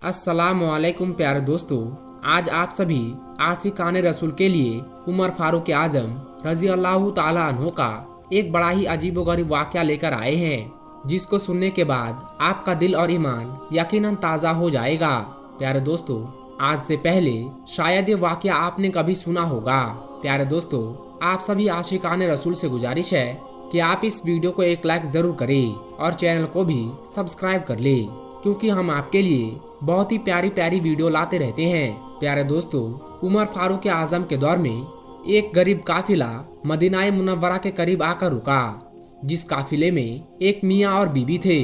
अस्सलामुअलैकुम प्यारे दोस्तों, आज आप सभी आशिकाने रसूल के लिए उमर फारूक आजम रजी अल्लाह ताला अन्हो का एक बड़ा ही अजीबोगरीब वाक़या लेकर आए हैं, जिसको सुनने के बाद आपका दिल और ईमान यकीनन ताज़ा हो जाएगा। प्यारे दोस्तों, आज से पहले शायद ये वाक़या आपने कभी सुना होगा। प्यारे दोस्तों, आप सभी आशिकाने रसूल से गुजारिश है कि आप इस वीडियो को एक लाइक ज़रूर करें और चैनल को भी सब्सक्राइब कर ले, क्योंकि हम आपके लिए बहुत ही प्यारी प्यारी वीडियो लाते रहते हैं। प्यारे दोस्तों, उमर फारूक आजम के दौर में एक गरीब काफिला मदीना मुनव्वरा के करीब आकर रुका, जिस काफिले में एक मियाँ और बीवी थे।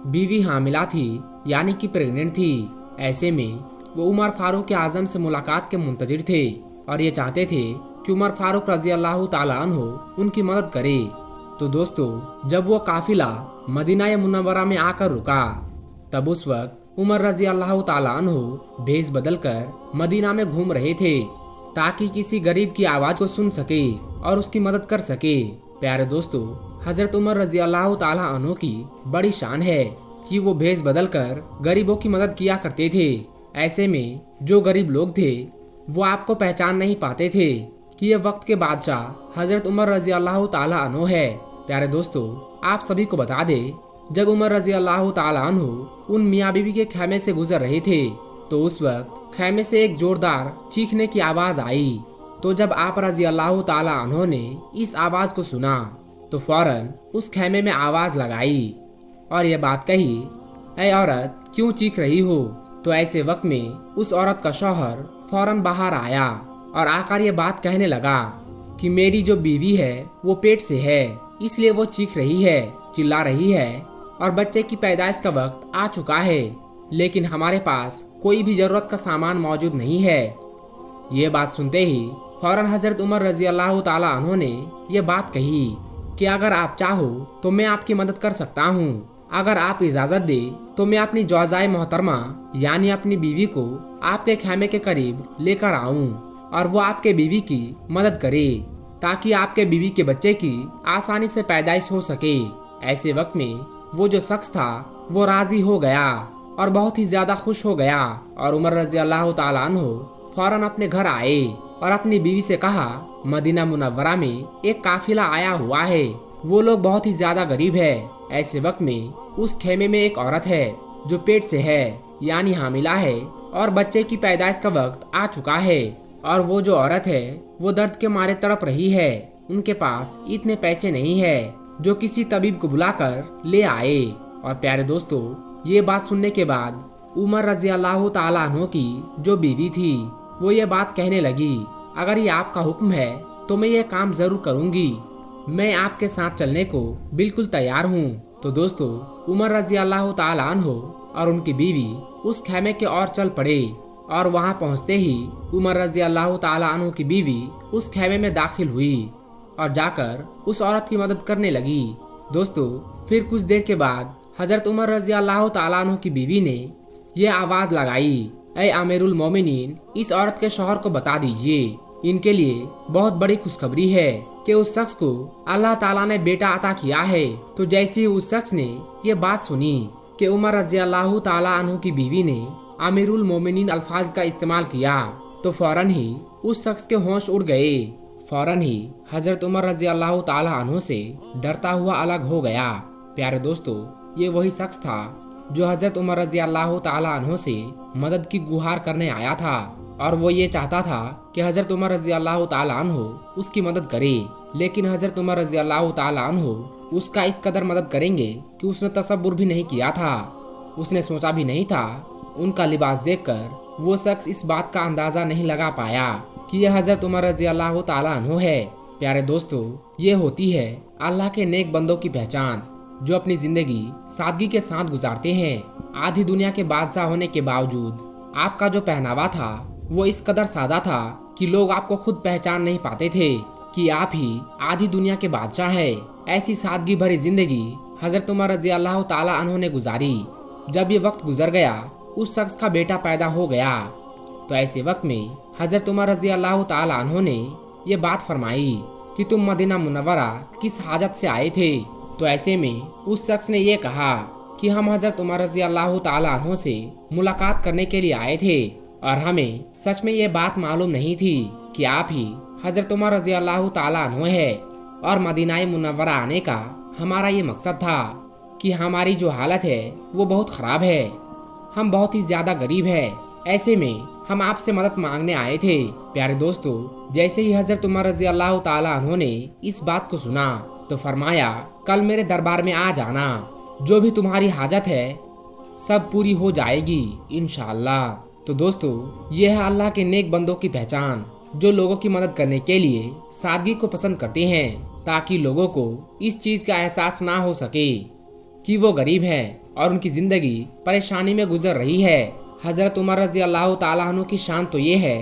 बीवी हामिला थी, यानी कि प्रेग्नेंट थी। ऐसे में वो उमर फारूक आजम से मुलाकात के मुंतजिर थे और ये चाहते थे कि उमर फारूक रजी अल्लाह ताला अन्हो उनकी मदद करे। तो दोस्तों, जब वो काफिला मदीना मुनव्वरा में आकर रुका, तब उस वक्त उमर रजी अल्लाह ताला अन्हो भेष बदलकर मदीना में घूम रहे थे, ताकि किसी गरीब की आवाज को सुन सके और उसकी मदद कर सके। प्यारे दोस्तों, हजरत उमर रजी अल्लाह ताला अन्हो की बड़ी शान है कि वो भेष बदलकर गरीबों की मदद किया करते थे। ऐसे में जो गरीब लोग थे वो आपको पहचान नहीं पाते थे कि ये वक्त के बादशाह हजरत उमर रजी अल्लाह ताला अन्हो है। प्यारे दोस्तों, आप सभी को बता दे, जब उमर रजी अल्लाह ताला अन्हो उन मियाँ बीवी के खैमे से गुजर रहे थे, तो उस वक्त खैमे से एक जोरदार चीखने की आवाज आई। तो जब आप रजी अल्लाह ताला अन्हो ने इस आवाज को सुना, तो फौरन उस खैमे में आवाज लगाई और ये बात कही, ऐ औरत, क्यों चीख रही हो? तो ऐसे वक्त में उस औरत का शौहर फौरन बाहर आया और आकर ये बात कहने लगा कि मेरी जो बीवी है वो पेट से है, इसलिए वो चीख रही है, चिल्ला रही है और बच्चे की पैदाइश का वक्त आ चुका है, लेकिन हमारे पास कोई भी जरूरत का सामान मौजूद नहीं है। ये बात सुनते ही फौरन हजरत उमर रजी अल्लाह ताला अन्हो ने ये बात कही कि अगर आप चाहो तो मैं आपकी मदद कर सकता हूँ। अगर आप इजाज़त दे तो मैं अपनी जौजाए मोहतरमा यानी अपनी बीवी को आपके खैमे के करीब लेकर आऊँ और वो आपके बीवी की मदद करे, ताकि आपके बीवी के बच्चे की आसानी से पैदाइश हो सके। ऐसे वक्त में वो जो शख्स था वो राजी हो गया और बहुत ही ज्यादा खुश हो गया और उमर रजी अल्लाह ताला अन्हो फौरन अपने घर आए और अपनी बीवी से कहा, मदीना मुनव्वरा में एक काफिला आया हुआ है, वो लोग बहुत ही ज्यादा गरीब है। ऐसे वक्त में उस खेमे में एक औरत है जो पेट से है, यानी हामिला है और बच्चे की पैदाइश का वक्त आ चुका है, और वो जो औरत है वो दर्द के मारे तड़प रही है। उनके पास इतने पैसे नहीं है जो किसी तबीब को बुलाकर ले आए। और प्यारे दोस्तों, ये बात सुनने के बाद उमर रजी अल्लाह ताला अन्हो की जो बीवी थी वो ये बात कहने लगी, अगर ये आपका हुक्म है तो मैं ये काम जरूर करूंगी, मैं आपके साथ चलने को बिल्कुल तैयार हूँ। तो दोस्तों, उमर रजी अल्लाह ताला अन्हो और उनकी बीवी उस खैमे के ओर चल पड़े और वहाँ पहुँचते ही उमर रजी अल्लाह ताला अन्हो की बीवी उस खैमे में दाखिल हुई और जाकर उस औरत की मदद करने लगी। दोस्तों, फिर कुछ देर के बाद हजरत उमर रजी अल्लाह ताला अन्हो की बीवी ने ये आवाज लगाई, ऐ आमिरुल मोमिनीन, इस औरत के शौहर को बता दीजिए, इनके लिए बहुत बड़ी खुशखबरी है कि उस शख्स को अल्लाह ताला ने बेटा अता किया है। तो जैसे ही उस शख्स ने ये बात सुनी कि उमर रजी अल्लाह ताला अन्हो की बीवी ने आमिरुल मोमिनीन अल्फाज का इस्तेमाल किया, तो फौरन ही उस शख्स के होश उड़ गए। फौरन ही हजरत उमर रजी अल्लाह ताला अन्हो से डरता हुआ अलग हो गया। प्यारे दोस्तों, ये वही शख्स था जो हजरत उमर रजी अल्लाह ताला अन्हो से मदद की गुहार करने आया था, और वो ये चाहता था कि हजरत उमर रजी अल्लाह ताला अन्हो उसकी मदद करे। लेकिन हजरत उमर रजी अल्लाह ताला अन्हो उसका इस कदर मदद करेंगे कि उसने तसव्वुर भी नहीं किया था, उसने सोचा भी नहीं था। उनका लिबास देखकर वो शख्स इस बात का अंदाजा नहीं लगा पाया कि यह हजरत उमर रजी अल्लाह ताला अन्हो है। प्यारे दोस्तों, ये होती है अल्लाह के नेक बंदों की पहचान, जो अपनी जिंदगी सादगी के साथ गुजारते हैं। आधी दुनिया के बादशाह होने के बावजूद आपका जो पहनावा था वो इस कदर सादा था कि लोग आपको खुद पहचान नहीं पाते थे कि आप ही आधी दुनिया के बादशाह हैं। ऐसी सादगी भरी जिंदगी हजरत उमर रजी अल्लाह ताला अन्हो ने गुजारी। जब ये वक्त गुजर गया, उस शख्स का बेटा पैदा हो गया, तो ऐसे वक्त में हजरत उमर रजी अल्लाह ताला अन्हो ने ये बात फरमाई कि तुम मदीना मुनव्वरा किस हाजत से आए थे। तो ऐसे में उस शख्स ने ये कहा कि हम हजरत उमर रजी अल्लाह ताला अन्हो से मुलाकात करने के लिए आए थे और हमें सच में ये बात मालूम नहीं थी कि आप ही हजरत उमर रजी अल्लाह ताला अन्हो है। और मदीना मुनव्वरा आने का हमारा ये मकसद था कि हमारी जो हालत है वो बहुत ख़राब है, हम बहुत ही ज़्यादा गरीब है। ऐसे में हम आपसे मदद मांगने आए थे। प्यारे दोस्तों, जैसे ही हजरत उमर रजी अल्लाह ताला अन्हो ने इस बात को सुना तो फरमाया, कल मेरे दरबार में आ जाना, जो भी तुम्हारी हाजत है सब पूरी हो जाएगी इंशाअल्लाह। तो दोस्तों, ये है अल्लाह के नेक बंदों की पहचान, जो लोगों की मदद करने के लिए सादगी को पसंद करते हैं, ताकि लोगों को इस चीज़ का एहसास ना हो सके कि वो गरीब है और उनकी ज़िंदगी परेशानी में गुजर रही है। हज़रत उमर रज़ी अल्लाह ताला अन्हु की शान तो ये है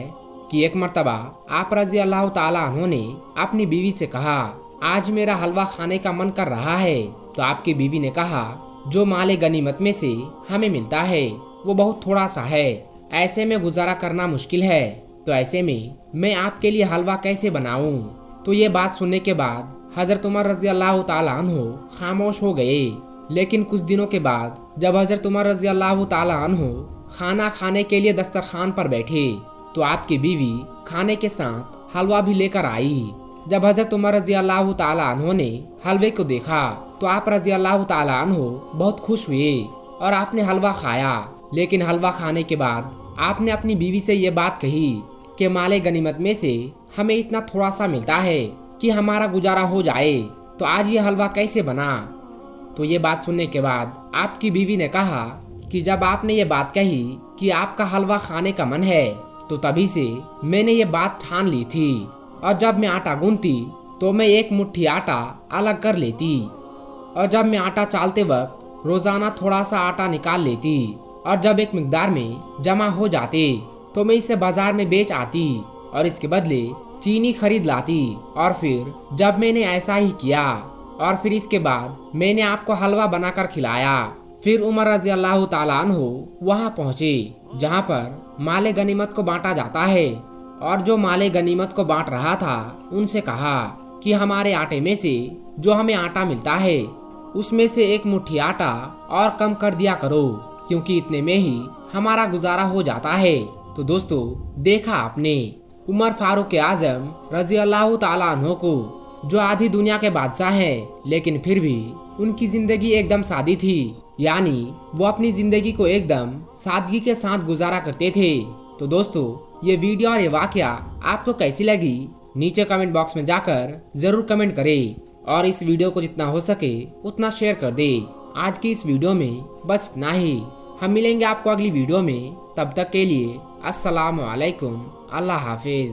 कि एक मर्तबा आप रज़ी अल्लाह ताला अन्हु ने अपनी बीवी से कहा, आज मेरा हलवा खाने का मन कर रहा है। तो आपकी बीवी ने कहा, जो माले गनीमत में से हमें मिलता है वो बहुत थोड़ा सा है, ऐसे में गुजारा करना मुश्किल है, तो ऐसे में मैं आपके लिए हलवा कैसे बनाऊं। तो ये बात सुनने के बाद हज़रत उमर रज़ी अल्लाह ताला अन्हु खामोश हो गए। लेकिन कुछ दिनों के बाद जब हज़रत उमर रज़ी अल्लाह ताला अन्हु खाना खाने के लिए दस्तरखान पर बैठे तो आपकी बीवी खाने के साथ हलवा भी लेकर आई। जब हज़रत उमर रज़ी अल्लाह ताला अन्हु ने हलवे को देखा तो आप रज़ी अल्लाह ताला अन्हु बहुत खुश हुए और आपने हलवा खाया। लेकिन हलवा खाने के बाद आपने अपनी बीवी से ये बात कही कि माले गनीमत में से हमें इतना थोड़ा सा मिलता है कि हमारा गुजारा हो जाए, तो आज ये हलवा कैसे बना। तो ये बात सुनने के बाद आपकी बीवी ने कहा कि जब आपने ये बात कही कि आपका हलवा खाने का मन है, तो तभी से मैंने ये बात ठान ली थी, और जब मैं आटा गूंथती तो मैं एक मुट्ठी आटा अलग कर लेती, और जब मैं आटा चालते वक्त रोज़ाना थोड़ा सा आटा निकाल लेती, और जब एक मिकदार में जमा हो जाते तो मैं इसे बाजार में बेच आती और इसके बदले चीनी खरीद लाती। और फिर जब मैंने ऐसा ही किया और फिर इसके बाद मैंने आपको हलवा बनाकर खिलाया। फिर उमर रज़ी अल्लाह ताला अन्हु वहाँ पहुँचे जहाँ पर माले गनीमत को बांटा जाता है, और जो माले गनीमत को बांट रहा था उनसे कहा कि हमारे आटे में से जो हमें आटा मिलता है उसमें से एक मुट्ठी आटा और कम कर दिया करो, क्योंकि इतने में ही हमारा गुजारा हो जाता है। तो दोस्तों, देखा आपने उमर फारूक आजम रज़ी अल्लाह ताला अन्हु को, जो आधी दुनिया के बादशाह हैं, लेकिन फिर भी उनकी जिंदगी एकदम सादी थी, यानी वो अपनी जिंदगी को एकदम सादगी के साथ गुजारा करते थे। तो दोस्तों, ये वीडियो और ये वाकया आपको कैसी लगी नीचे कमेंट बॉक्स में जाकर जरूर कमेंट करें, और इस वीडियो को जितना हो सके उतना शेयर कर दे। आज की इस वीडियो में बस इतना ही। हम मिलेंगे आपको अगली वीडियो में, तब तक के लिए अस्सलाम वालेकुम, अल्लाह हाफिज।